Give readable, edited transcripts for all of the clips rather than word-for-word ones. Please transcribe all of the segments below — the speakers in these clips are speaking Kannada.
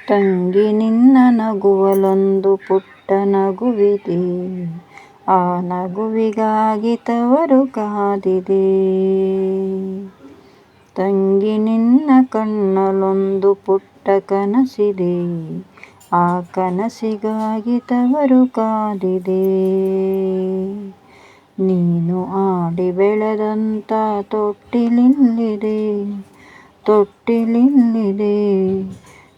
ತಂಗಿ ನಿನ್ನ ನಗುವಲೊಂದು ಪುಟ್ಟ ನಗುವಿದೆ, ಆ ನಗುವಿಗಾಗಿ ತವರು ಕಾದಿದೆ. ತಂಗಿ ನಿನ್ನ ಕಣ್ಣಲೊಂದು ಪುಟ್ಟ ಕನಸಿದೆ, ಆ ಕನಸಿಗಾಗಿ ತವರು ಕಾದಿದೆ. ನೀನು ಆಡಿ ಬೆಳೆದಂತ ತೊಟ್ಟಿಲಿಲ್ಲಿದೆ, ತೊಟ್ಟಿಲಿಲ್ಲಿದೆ.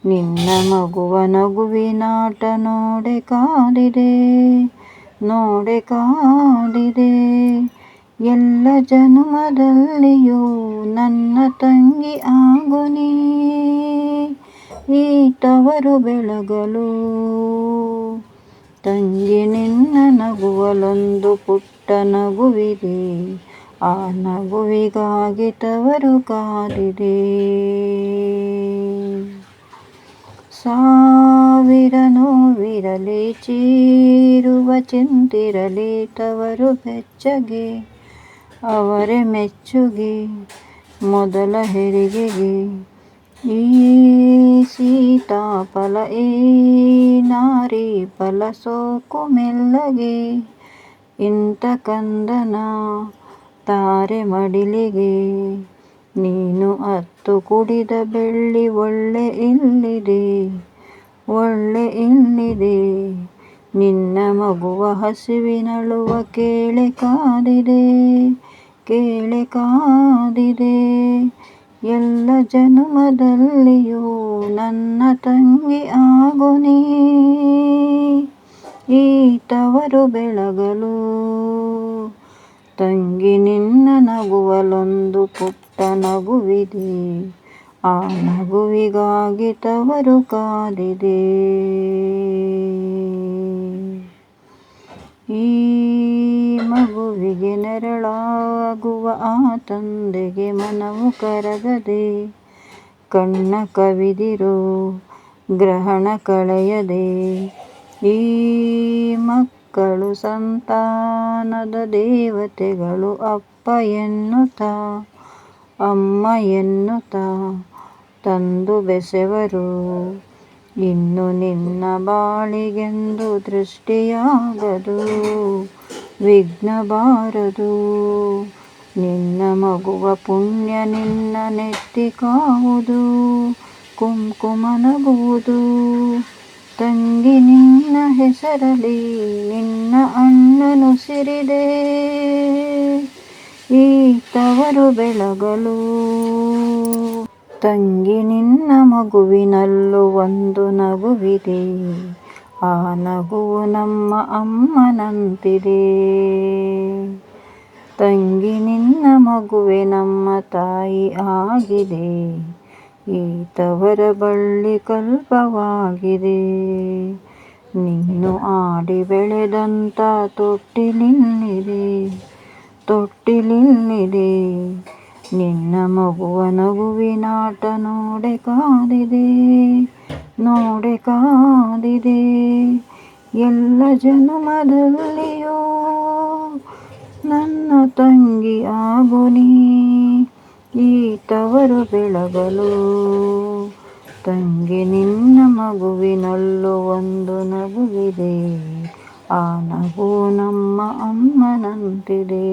ನಿನ್ನ ಮಗುವ ನಗುವಿನಾಟ ನೋಡೆ ಕಾದಿದೆ, ನೋಡೆ ಕಾದಿದೆ. ಎಲ್ಲ ಜನುಮದಲ್ಲಿಯೂ ನನ್ನ ತಂಗಿ ಆಗು ನೀ, ಈ ತವರು ಬೆಳಗಲು. ತಂಗಿ ನಿನ್ನ ನಗುವಲೊಂದು ಪುಟ್ಟ ನಗುವಿದೆ, ಆ ನಗುವಿಗಾಗಿ ತವರು ಕಾದಿದೆ. ಸಾವಿರ ನೋವಿರಲಿ, ಚೀರುವ ಚಿಂತಿರಲಿ, ತವರು ಬೆಚ್ಚಗೆ ಅವರೇ ಮೆಚ್ಚುಗೆ. ಮೊದಲ ಹೆರಿಗೆಗೆ ಈ ಸೀತಾಫಲ, ಈ ನಾರಿ ಫಲ ಸೋಕು ಮೆಲ್ಲಗೆ. ಇಂಥ ಕಂದನ ತಾರೆ ಮಡಿಲಿಗೆ, ನೀನು ಅತ್ತು ಕುಡಿದ ಬೆಳ್ಳಿ ಒಳ್ಳೆ ಇಲ್ಲಿದೆ, ಒಳ್ಳೆ ಇಲ್ಲಿದೆ. ನಿನ್ನ ಮಗುವ ಹಸಿವಿನಳುವ ಕೇಳೆ ಕಾದಿದೆ, ಕೇಳೆ ಕಾದಿದೆ. ಎಲ್ಲ ಜನುಮದಲ್ಲಿಯೂ ನನ್ನ ತಂಗಿ ಆಗು ನೀ, ಈ ತವರು ಬೆಳಗಲು. ತಂಗಿ ನಿನ್ನ ನಗುವಲೊಂದು ಪುಟ್ಟ ನಗುವಿದೆ, ಆ ನಗುವಿಗಾಗಿ ತವರು ಕಾದಿದೆ. ಈ ಮಗುವಿಗೆ ನೆರಳಾಗುವ ಆ ತಂದೆಗೆ ಮನವು ಕರಗದೆ, ಕಣ್ಣ ಕವಿದಿರೋ ಗ್ರಹಣ ಕಳೆಯದೆ. ಈ ಮಕ್ಕಳು ಸಂತಾನದ ದೇವತೆಗಳು, ಅಪ್ಪ ಎನ್ನುತ್ತಾ ಅಮ್ಮ ಎನ್ನುತ್ತಾ ತಂದು ಬೆಸೆವರು. ಇನ್ನು ನಿನ್ನ ಬಾಳಿಗೆಂದು ದೃಷ್ಟಿಯಾಗದು, ವಿಘ್ನ ಬಾರದು. ನಿನ್ನ ಮಗುವ ಪುಣ್ಯ ನಿನ್ನ ನೆತ್ತಿ ಕಾವುದು, ಕುಂಕುಮ ನಗುವುದು. ತಂಗಿ ನಿನ್ನ ಹೆಸರಲಿ ನಿನ್ನ ಅಣ್ಣನುಸಿರಿದೆ, ಈ ತವರು ಬೆಳಗಲು. ತಂಗಿ ನಿನ್ನ ಮಗುವಿನಲ್ಲೂ ಒಂದು ನಗುವಿದೆ, ಆ ನಗುವು ನಮ್ಮ ಅಮ್ಮನಂತಿದೆ. ತಂಗಿ ನಿನ್ನ ಮಗುವೆ ನಮ್ಮ ತಾಯಿ ಆಗಿದೆ, ಈ ತವರ ಬಳ್ಳಿ ಕಲ್ಪವಾಗಿದೆ. ನೀನು ಆಡಿ ಬೆಳೆದಂತ ತೊಟ್ಟಿಲಿಲ್ಲಿದೆ, ತೊಟ್ಟಿಲಿಲ್ಲಿದೆ. ನಿನ್ನ ಮಗುವ ನಗುವಿನಾಟ ನೋಡೆ ಕಾದಿದೆ, ನೋಡೆ ಕಾದಿದೆ. ಎಲ್ಲ ಜನುಮದಲ್ಲಿಯೂ ನನ್ನ ತಂಗಿ ಆಗು ನೀ, ಈ ತವರು ಬೆಳಗಲು. ತಂಗಿ ನಿನ್ನ ಮಗುವಿನಲ್ಲೂ ಒಂದು ನಗುವಿದೆ, ಆ ನಗು ನಮ್ಮ ಅಮ್ಮನಂತಿದೆ.